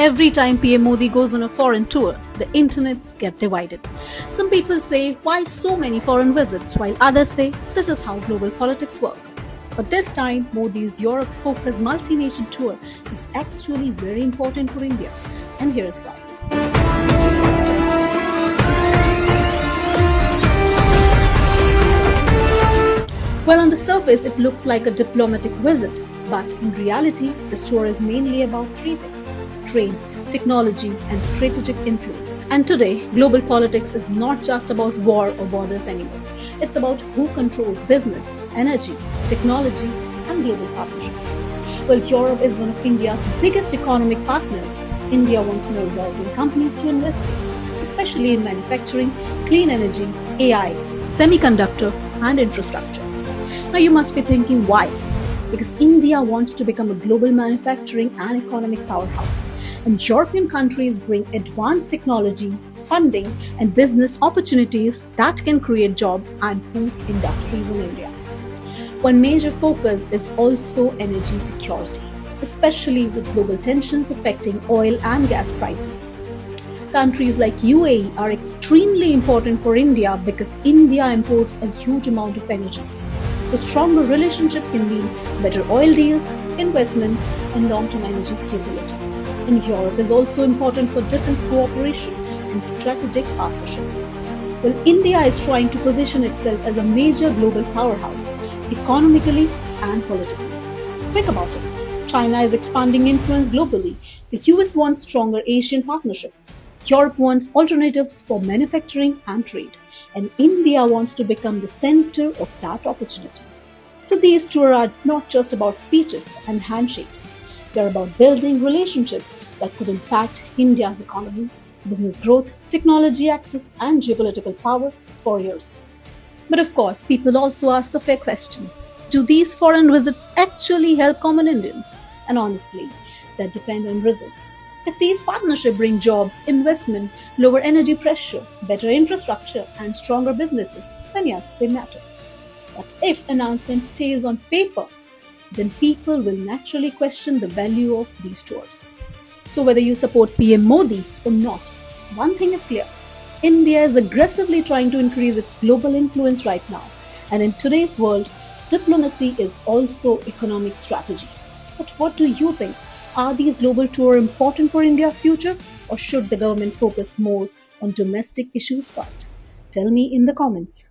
Every time PM Modi goes on a foreign tour, the internets get divided. Some people say, why so many foreign visits, while others say, this is how global politics work. But this time, Modi's Europe-focused multi-nation tour is actually very important for India. And here's why. Well, on the surface, it looks like a diplomatic visit, but in reality, this tour is mainly about three things: trade, technology, and strategic influence. And today, global politics is not just about war or borders anymore. It's about who controls business, energy, technology, and global partnerships. Well, Europe is one of India's biggest economic partners. India wants more European companies to invest in, especially in manufacturing, clean energy, AI, semiconductor, and infrastructure. Now you must be thinking why? Because India wants to become a global manufacturing and economic powerhouse. And European countries bring advanced technology, funding, and business opportunities that can create jobs and boost industries in India. One major focus is also energy security, especially with global tensions affecting oil and gas prices. Countries like UAE are extremely important for India because India imports a huge amount of energy. So stronger relationship can mean better oil deals, investments, and long-term energy stability. And Europe is also important for defense cooperation and strategic partnership. Well, India is trying to position itself as a major global powerhouse, economically and politically. Think about it. China is expanding influence globally. The US wants stronger Asian partnership. Europe wants alternatives for manufacturing and trade. And India wants to become the center of that opportunity. So these tours are not just about speeches and handshakes. They're about building relationships that could impact India's economy, business growth, technology access, and geopolitical power for years. But of course, people also ask the fair question: do these foreign visits actually help common Indians? And honestly, that depends on results. If these partnerships bring jobs, investment, lower energy pressure, better infrastructure, and stronger businesses, then yes, they matter. But if announcement stays on paper, then people will naturally question the value of these tours. So whether you support PM Modi or not, one thing is clear: India is aggressively trying to increase its global influence right now. And in today's world, diplomacy is also economic strategy. But what do you think? Are these global tours important for India's future, or should the government focus more on domestic issues first? Tell me in the comments.